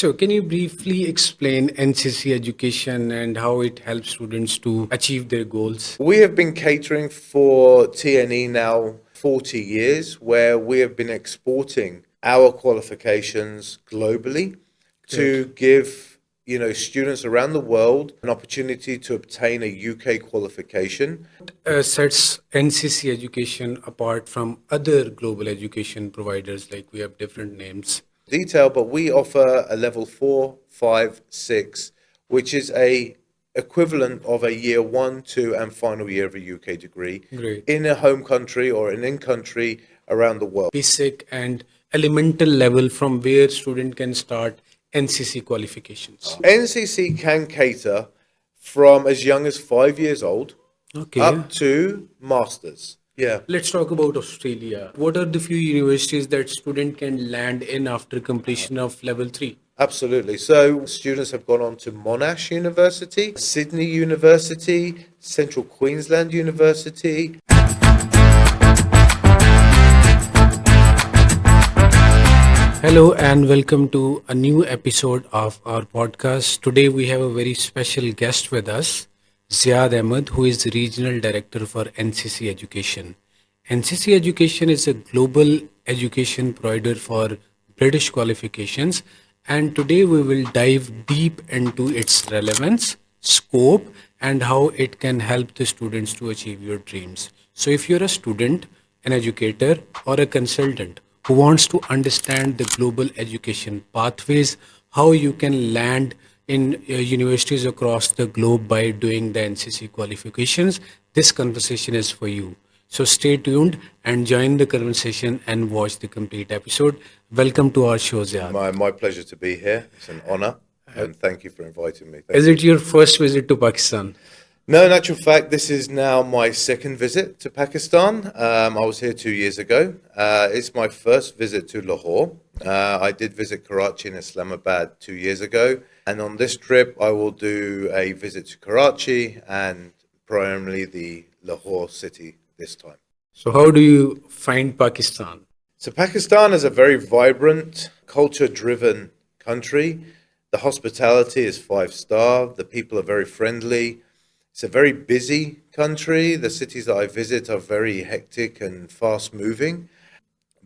So, can you briefly explain NCC education and how it helps students to achieve their goals? We have been catering for TNE now 40 years, where we have been exporting our qualifications globally to give students around the world an opportunity to obtain a UK qualification. Sets NCC education apart from other global education providers, like we have different names. Detail, but we offer a level 4, 5, 6, which is a equivalent of a year 1, 2, and final year of a UK degree Great. in a home country or an in country around the world. Basic and elemental level from where student can start NCC qualifications. NCC can cater from as young as 5 years old Okay. up to masters. Yeah. Let's talk about Australia. What are the few universities that student can land in after completion of level 3? Absolutely. So students have gone on to Monash University, Sydney University, Central Queensland University. Hello and welcome to a new episode of our podcast. Today we have a very special guest with us, Zayed Ahmed, who is the Regional Director for NCC Education. NCC Education is a global education provider for British qualifications, and today we will dive deep into its relevance, scope, and how it can help the students to achieve your dreams. So if you're a student, an educator, or a consultant who wants to understand the global education pathways, how you can land in universities across the globe by doing the NCC qualifications, this conversation is for you. So stay tuned and join the conversation and watch the complete episode. Welcome to our show, Zayed. My pleasure to be here. It's an honor, and thank you for inviting me. Is it your first visit to Pakistan? No, in actual fact, this is now my second visit to Pakistan. I was here 2 years ago. It's my first visit to Lahore. I did visit Karachi and Islamabad 2 years ago. And on this trip, I will do a visit to Karachi and primarily the Lahore city this time. So how do you find Pakistan? So Pakistan is a very vibrant, culture-driven country. The hospitality is 5-star. The people are very friendly. It's a very busy country. The cities that I visit are very hectic and fast-moving.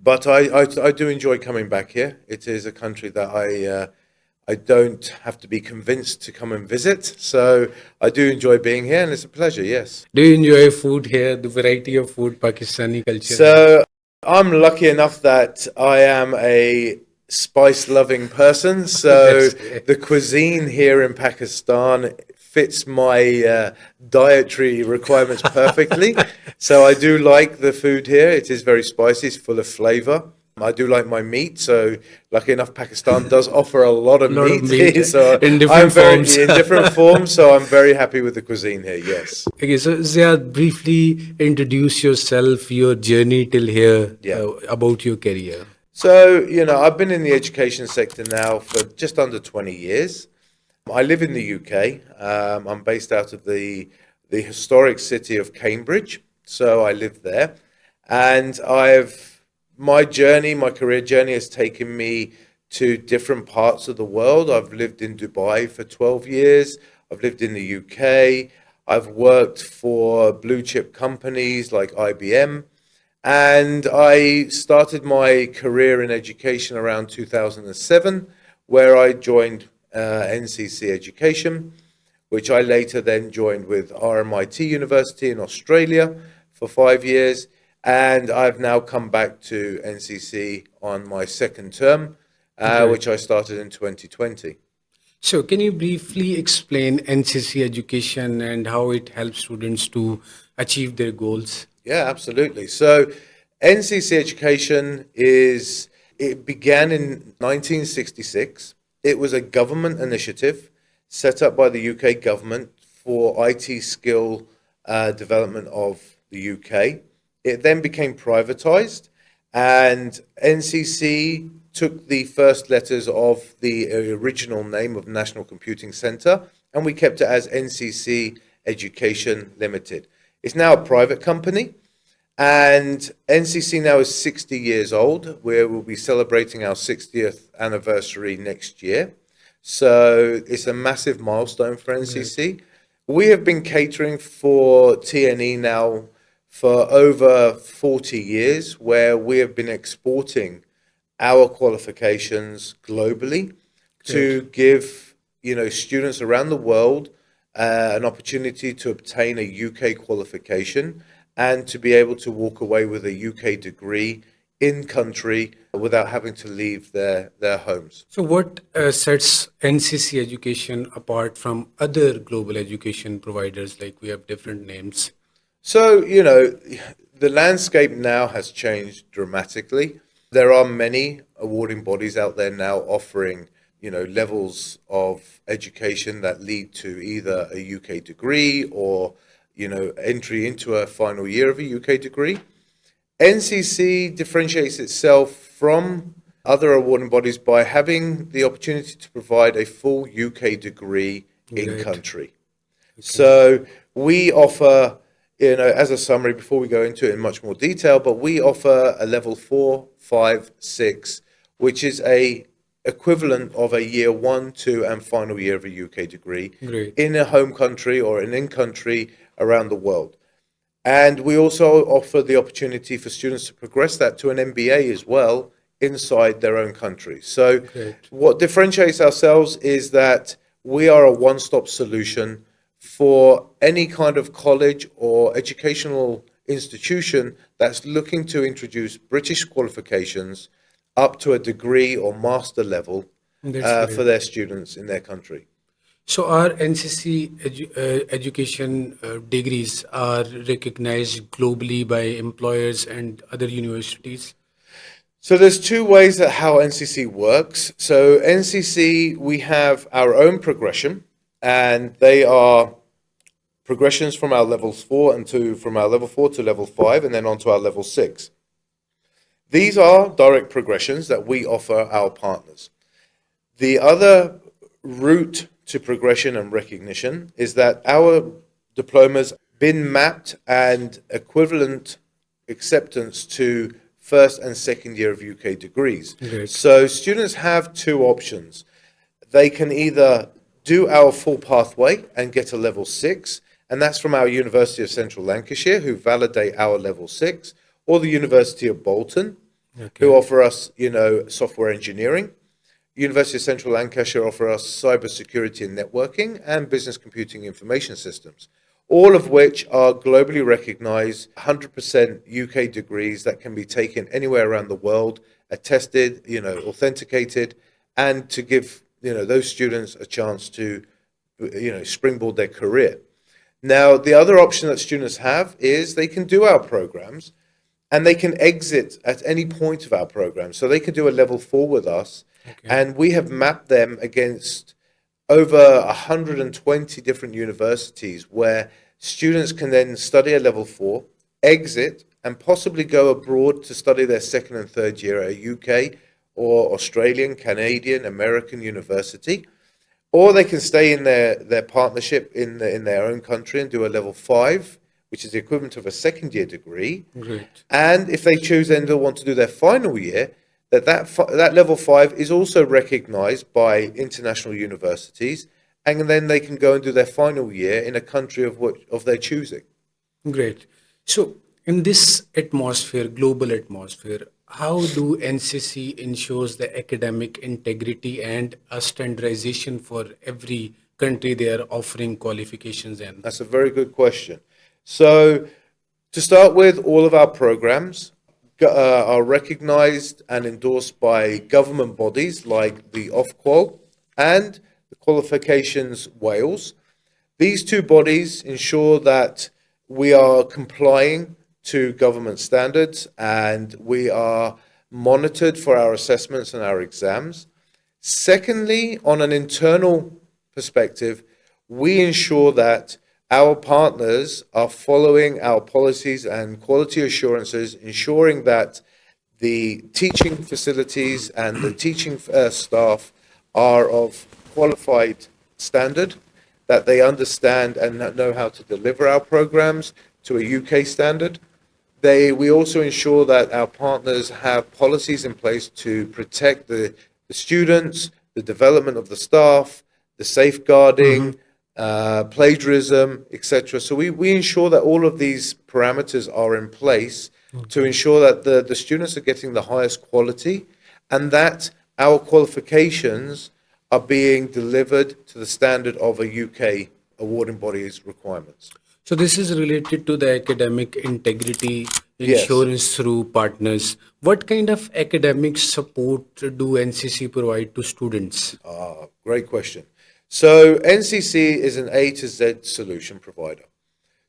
But I do enjoy coming back here. It is a country that I don't have to be convinced to come and visit. So I do enjoy being here, and it's a pleasure, yes. Do you enjoy food here, the variety of food, Pakistani culture? So I'm lucky enough that I am a spice-loving person. So the cuisine here in Pakistan fits my dietary requirements perfectly. So I do like the food here. It is very spicy, it's full of flavor. I do like my meat, so lucky enough, Pakistan does offer a lot of meat. So in different forms. In different forms, so I'm very happy with the cuisine here, yes. Okay, so Zayed, briefly introduce yourself, your journey till here, about your career. So, I've been in the education sector now for just under 20 years. I live in the UK. I'm based out of the historic city of Cambridge, so I live there. And my career journey has taken me to different parts of the world. I've lived in Dubai for 12 years. I've lived in the UK. I've worked for blue chip companies like IBM. And I started my career in education around 2007, where I joined NCC Education, which I later then joined with RMIT University in Australia for 5 years. And I've now come back to NCC on my second term, which I started in 2020. So can you briefly explain NCC education and how it helps students to achieve their goals? Yeah, absolutely. So NCC Education it began in 1966. It was a government initiative set up by the UK government for IT skill development of the UK. It then became privatized, and NCC took the first letters of the original name of National Computing Centre, and we kept it as NCC Education Limited. It's now a private company, and NCC now is 60 years old, where we'll be celebrating our 60th anniversary next year. So it's a massive milestone for Great. NCC. We have been catering for TNE now for over 40 years, where we have been exporting our qualifications globally Great. to give students around the world an opportunity to obtain a UK qualification and to be able to walk away with a UK degree in country without having to leave their homes. So, what sets NCC education apart from other global education providers? Like we have different names. So, the landscape now has changed dramatically. There are many awarding bodies out there now offering, levels of education that lead to either a UK degree or, entry into a final year of a UK degree. NCC differentiates itself from other awarding bodies by having the opportunity to provide a full UK degree in Great. country. Okay. So we offer, as a summary before we go into it in much more detail, but we offer a level 4, 5, 6, which is a equivalent of a year 1, 2, and final year of a UK degree Great. in a home country or an in-country around the world. And we also offer the opportunity for students to progress that to an MBA as well inside their own country. So Great. what differentiates ourselves is that we are a one-stop solution for any kind of college or educational institution that's looking to introduce British qualifications up to a degree or master level That's for great. their students in their country. So, our NCC education degrees are recognized globally by employers and other universities. So there's two ways that how NCC works. So NCC, we have our own progression, and they are progressions from our levels 4 and from our level 4 to level 5, and then on to our level 6. These are direct progressions that we offer our partners. The other route to progression and recognition is that our diplomas been mapped and equivalent acceptance to first and second year of UK degrees. Great. So students have two options. They can either do our full pathway and get a level 6, and that's from our University of Central Lancashire, who validate our level 6, or the University of Bolton, who Okay. offer us, software engineering. University of Central Lancashire offer us cybersecurity and networking and business computing information systems, all of which are globally recognized 100% UK degrees that can be taken anywhere around the world, attested, authenticated, and to give, those students a chance to, springboard their career. Now, the other option that students have is they can do our programs and they can exit at any point of our program. So they can do a level 4 with us, Okay. and we have mapped them against over 120 different universities where students can then study a level 4, exit, and possibly go abroad to study their second and third year at a UK or Australian, Canadian, American university. Or they can stay in their partnership in their own country and do a level 5, which is the equivalent of a second year degree. Great. And if they choose then to want to do their final year, that level 5 is also recognized by international universities, and then they can go and do their final year in a country of their choosing. Great. So, in this atmosphere, global atmosphere, how do NCC ensures the academic integrity and a standardization for every country they are offering qualifications in? That's a very good question. So, to start with, all of our programs are recognized and endorsed by government bodies like the Ofqual and the Qualifications Wales. These two bodies ensure that we are complying to government standards and we are monitored for our assessments and our exams. Secondly, on an internal perspective, we ensure that our partners are following our policies and quality assurances, ensuring that the teaching facilities and the teaching staff are of qualified standard, that they understand and know how to deliver our programs to a UK standard. We also ensure that our partners have policies in place to protect the students, the development of the staff, the safeguarding, plagiarism, etc. So we ensure that all of these parameters are in place to ensure that the students are getting the highest quality and that our qualifications are being delivered to the standard of a UK awarding body's requirements. So this is related to the academic integrity Yes. insurance through partners. What kind of academic support do NCC provide to students? Great question. So NCC is an A to Z solution provider.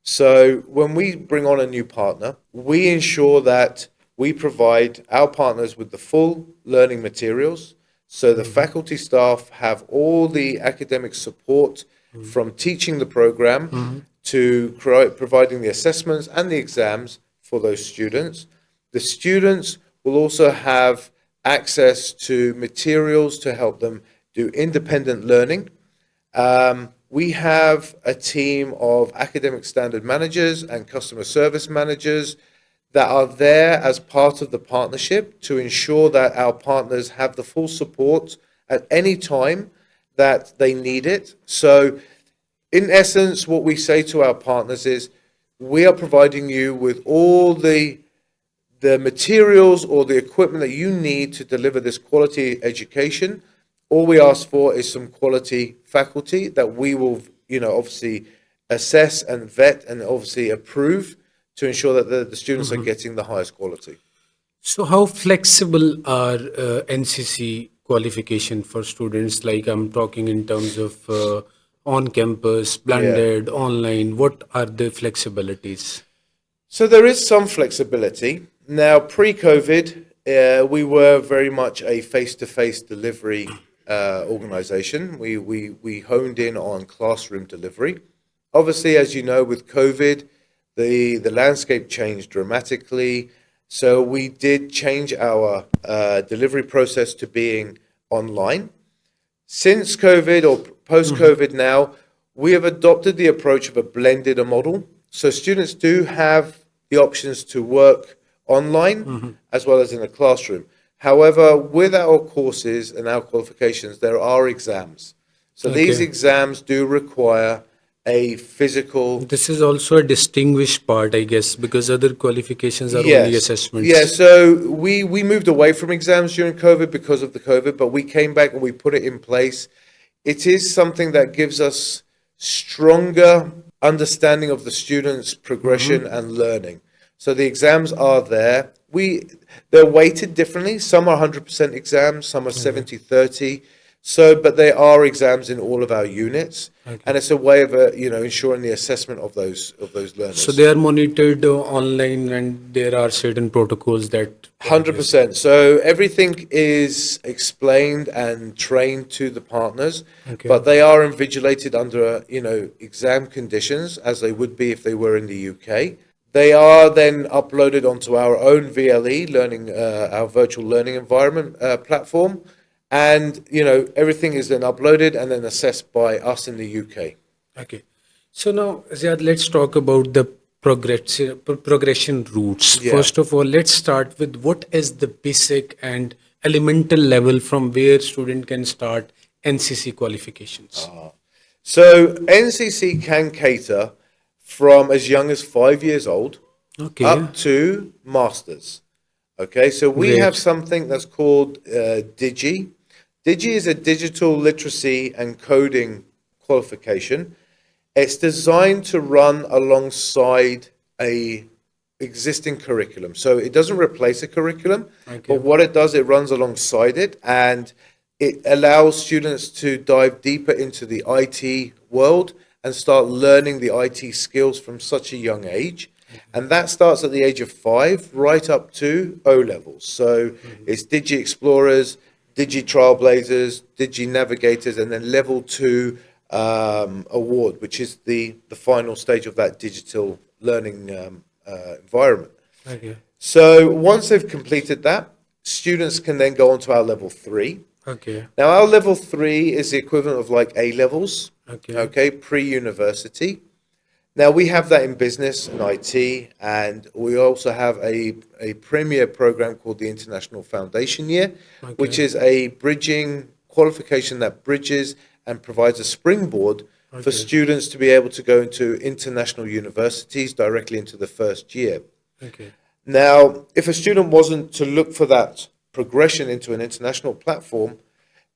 So when we bring on a new partner, we ensure that we provide our partners with the full learning materials. So the faculty staff have all the academic support from teaching the program to providing the assessments and the exams for those students. The students will also have access to materials to help them do independent learning. We have a team of academic standard managers and customer service managers that are there as part of the partnership to ensure that our partners have the full support at any time that they need it. So in essence, what we say to our partners is, we are providing you with all the materials or the equipment that you need to deliver this quality education. All we ask for is some quality faculty that we will, obviously assess and vet and obviously approve to ensure that the students are getting the highest quality. So how flexible are NCC qualification for students? Like I'm talking in terms of on campus, blended, online. What are the flexibilities? So there is some flexibility. Now, pre-COVID, we were very much a face-to-face delivery organization. We honed in on classroom delivery. Obviously, as you know, with COVID, the landscape changed dramatically. So we did change our delivery process to being online. Since COVID or post-COVID now, we have adopted the approach of a blended model. So students do have the options to work online as well as in a classroom. However, with our courses and our qualifications, there are exams. So these exams do require a physical. This is also a distinguished part, I guess, because other qualifications are only assessments. Yeah, so we moved away from exams during COVID because of the COVID, but we came back and we put it in place. It is something that gives us stronger understanding of the students' progression and learning. So the exams are there. They're weighted differently. Some are 100% exams, some are 70-30. So, but there are exams in all of our units, and it's a way of ensuring the assessment of those learners. So they are monitored online, and there are certain protocols that 100%. So everything is explained and trained to the partners, but they are invigilated under exam conditions as they would be if they were in the UK. They are then uploaded onto our own VLE learning, our virtual learning environment platform. And, everything is then uploaded and then assessed by us in the UK. Okay. So now, Zayed, let's talk about the progression routes. Yeah. First of all, let's start with what is the basic and elemental level from where student can start NCC qualifications. So NCC can cater from as young as 5 years old up to masters. Okay, so we have something that's called Digi. Digi is a digital literacy and coding qualification. It's designed to run alongside a existing curriculum. So it doesn't replace a curriculum, but what it does, it runs alongside it, and it allows students to dive deeper into the IT world and start learning the IT skills from such a young age. And that starts at the age of 5 right up to O levels. So it's Digi Explorers, Digi Trailblazers, Digi Navigators, and then level 2 award, which is the final stage of that digital learning environment. So once they've completed that, students can then go on to our level 3. Now our level 3 is the equivalent of like A levels, pre-university. Now we have that in business and IT, and we also have a premier program called the International Foundation Year, which is a bridging qualification that bridges and provides a springboard for Okay. students to be able to go into international universities directly into the first year. Okay. Now, if a student wasn't to look for that progression into an international platform,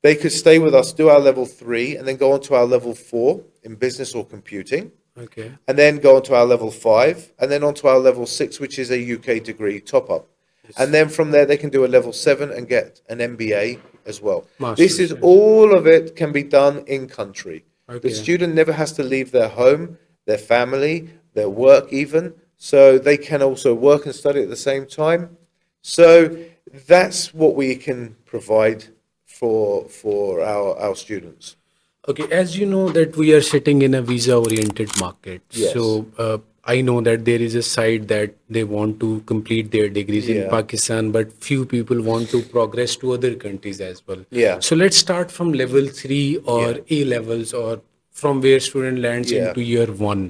they could stay with us, do our level 3, and then go on to our level 4 in business or computing, Okay. and then go on to our level 5, and then on to our level 6, which is a UK degree top up. And then from there, they can do a level 7 and get an MBA as well. This Masters. is Yes. all of it can be done in country. The Okay. student never has to leave their home, their family, their work even. So they can also work and study at the same time. So that's what we can provide for our students. Okay, as you know that we are sitting in a visa-oriented market. Yes. So I know that there is a side that they want to complete their degrees in Yeah. Pakistan, but few people want to progress to other countries as well. Yeah. So let's start from level 3 or Yeah. A levels, or from where student lands Yeah. into year 1.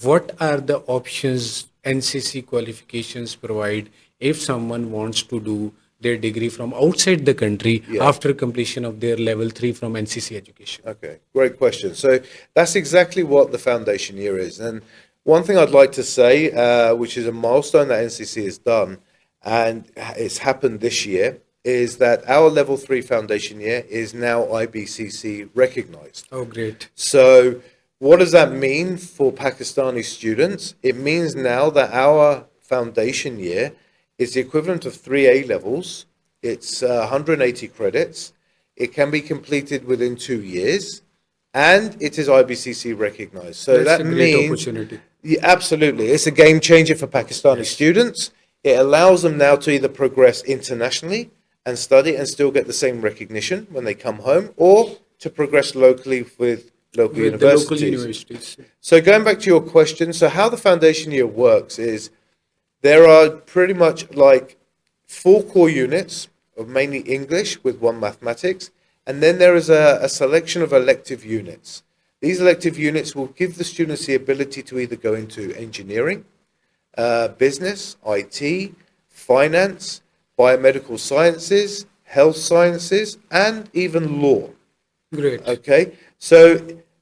What are the options NCC qualifications provide if someone wants to do their degree from outside the country Yeah. after completion of their level 3 from NCC education? Okay, great question. So that's exactly what the foundation year is. And one thing I'd like to say, which is a milestone that NCC has done, and it's happened this year, is that our level 3 foundation year is now IBCC recognized. Oh, great. So what does that mean for Pakistani students? It means now that our foundation year is the equivalent of 3 A levels. It's 180 credits. It can be completed within 2 years, and it is IBCC recognized. So That's that a great means, opportunity. yeah, absolutely, it's a game changer for Pakistani students. It allows them now to either progress internationally and study and still get the same recognition when they come home, or to progress locally with local With the local universities. universities. So going back to your question, so how the foundation year works is there are pretty much like 4 core units of mainly English with 1 mathematics, and then there is a selection of elective units. These elective units will give the students the ability to either go into engineering, business, IT, finance, biomedical sciences, health sciences, and even law. Great. Okay, so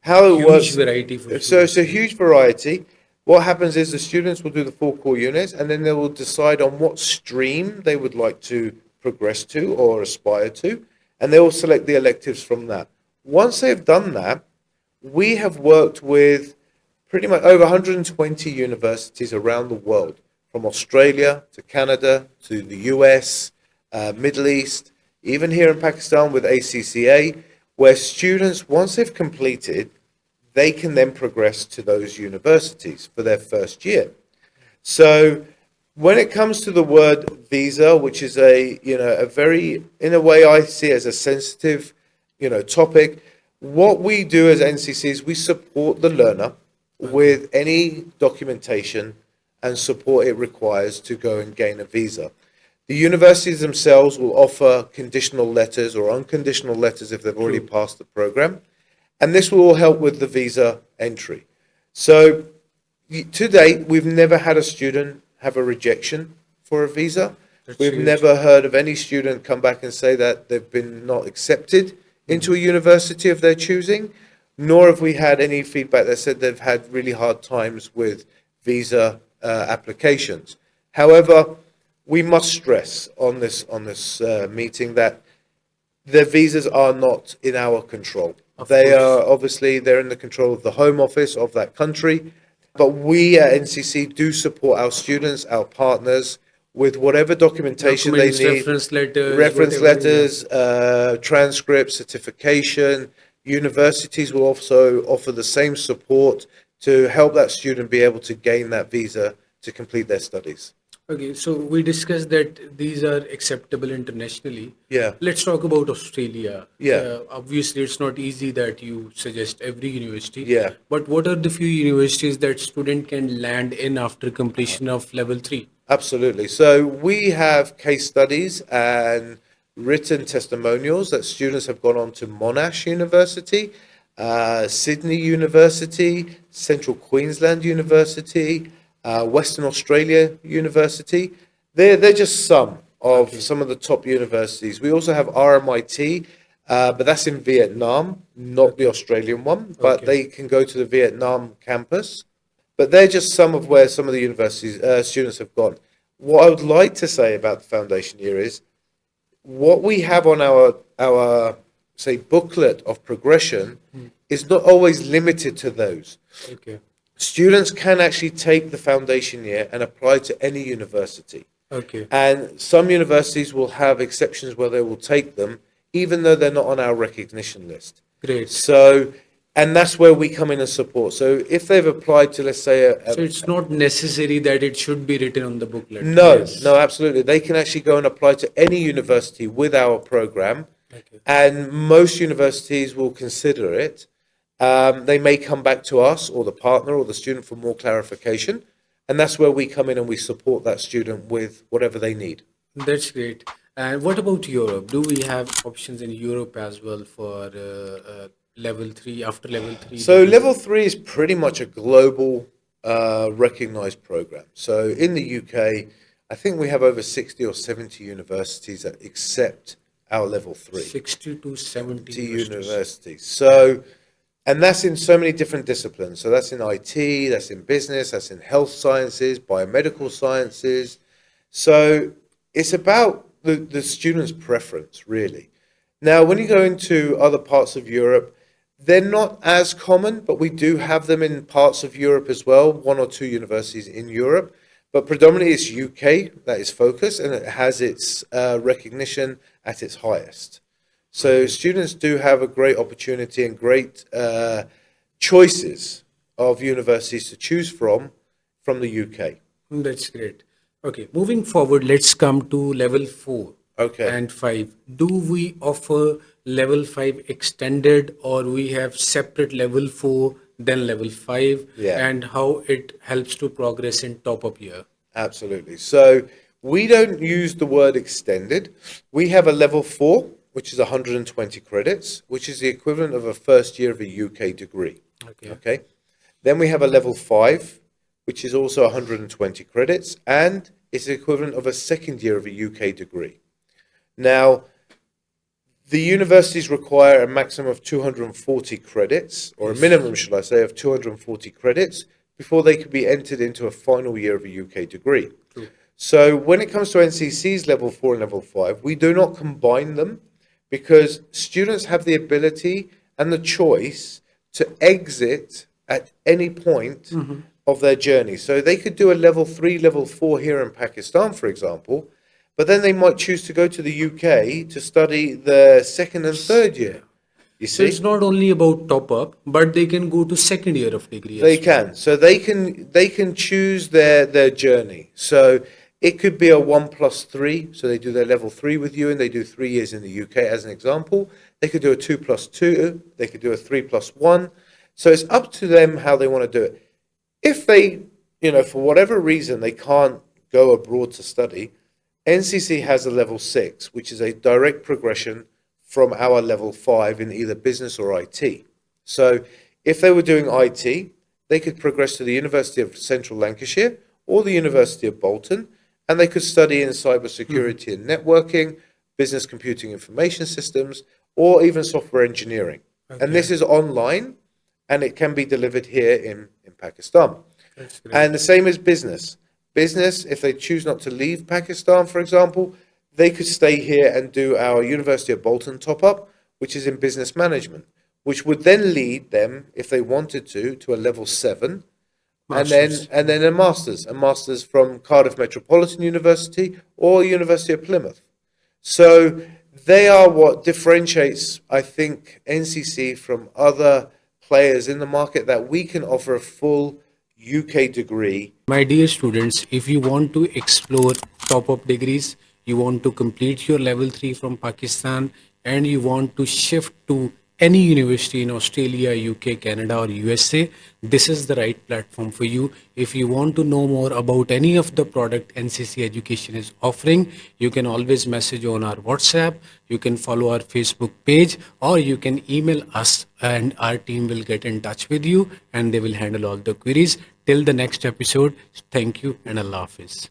how it Huge works? variety for So it's students. a huge variety. What happens is the students will do the 4 core units, and then they will decide on what stream they would like to progress to or aspire to, and they will select the electives from that. Once they've done that, we have worked with pretty much over 120 universities around the world, from Australia to Canada to the US, Middle East, even here in Pakistan with ACCA, where students, once they've completed, they can then progress to those universities for their first year. So when it comes to the word visa, which is a very, in a way I see as a sensitive, topic, what we do as NCC is we support the learner with any documentation and support it requires to go and gain a visa. The universities themselves will offer conditional letters or unconditional letters if they've already passed the program. And this will all help with the visa entry. So to date, we've never had a student have a rejection for a visa. We've huge. never heard of any student come back and say that they've been not accepted into a university of their choosing, nor have we had any feedback that said they've had really hard times with visa applications. However, we must stress on this meeting that the visas are not in our control. They are obviously they're in the control of the Home Office of that country, but we at NCC do support our students, our partners, with whatever documentation Documents, they need, reference letters, transcripts, certification. Universities will also offer the same support to help that student be able to gain that visa to complete their studies. Okay, so we discussed that these are acceptable internationally. Yeah. Let's talk about Australia. Yeah. Obviously, it's not easy that you suggest every university. Yeah. But what are the few universities that student can land in after completion of level 3? Absolutely. So we have case studies and written testimonials that students have gone on to Monash University, Sydney University, Central Queensland University, Western Australia University. They're just some of the top universities. We also have RMIT, but that's in Vietnam, not the Australian one. But Okay. they can go to the Vietnam campus. But they're just some of where some of the universities students have gone. What I would like to say about the foundation year is what we have on our say booklet of progression is not always limited to those. Okay. Students can actually take the foundation year and apply to any university. Okay. And some universities will have exceptions where they will take them, even though they're not on our recognition list. Great. So, and that's where we come in and support. So if they've applied to, let's say, So it's not necessary that it should be written on the booklet. no, Yes. no, absolutely. They can actually go and apply to any university with our program, Okay. and most universities will consider it. They may come back to us or the partner or the student for more clarification, and that's where we come in and we support that student with whatever they need. That's great. And what about Europe? Do we have options in Europe as well for level three, after level three? So level 3 is pretty much a global recognized program. So in the UK, I think we have over 60 or 70 universities that accept our level 3. 60 to 70 to universities. universities. So, and that's in so many different disciplines. So that's in IT, that's in business, that's in health sciences, biomedical sciences. So it's about the student's preference, really. Now, when you go into other parts of Europe, they're not as common, but we do have them in parts of Europe as well, 1 or 2 universities in Europe. But predominantly it's UK that is focused, and it has its recognition at its highest. So students do have a great opportunity and great choices of universities to choose from the UK. That's great. Okay, moving forward, let's come to level 4 Okay. and 5. Do we offer level 5 extended, or we have separate level 4 then level 5, Yeah. and how it helps to progress in top up year? Absolutely. So we don't use the word extended. We have a level 4, which is 120 credits, which is the equivalent of a first year of a UK degree. Okay. Okay. Then we have a level 5, which is also 120 credits, and it's the equivalent of a second year of a UK degree. Now, the universities require a maximum of 240 credits, or a minimum, should I say, of 240 credits before they could be entered into a final year of a UK degree. True. So when it comes to NCC's level 4 and level 5, we do not combine them because students have the ability and the choice to exit at any point of their journey. So they could do a level 3, level 4 here in Pakistan, for example, but then they might choose to go to the UK to study the second and third year. You So see? it's not only about top up, but they can go to second year of degree. They as well. can. So they can choose their journey. So it could be a 1+3. So they do their level 3 with you and they do 3 years in the UK as an example. They could do a 2+2. They could do a 3+1. So it's up to them how they want to do it. If they, for whatever reason, they can't go abroad to study, NCC has a level 6, which is a direct progression from our level 5 in either business or IT. So if they were doing IT, they could progress to the University of Central Lancashire or the University of Bolton, and they could study in cybersecurity and networking, business computing information systems, or even software engineering. And this is online, and it can be delivered here in Pakistan. That's great. And the same as business. Business, if they choose not to leave Pakistan, for example, they could stay here and do our University of Bolton top-up, which is in business management, which would then lead them, if they wanted to a level 7, Masters. and then a master's from Cardiff Metropolitan University or University of Plymouth. So they are what differentiates, I think, NCC from other players in the market, that we can offer a full UK degree. My dear students, if you want to explore top up degrees, you want to complete your level 3 from Pakistan, and you want to shift to any university in Australia, UK, Canada, or USA, this is the right platform for you. If you want to know more about any of the product NCC Education is offering, you can always message on our WhatsApp, you can follow our Facebook page, or you can email us and our team will get in touch with you and they will handle all the queries. Till the next episode, thank you and Allah Hafiz.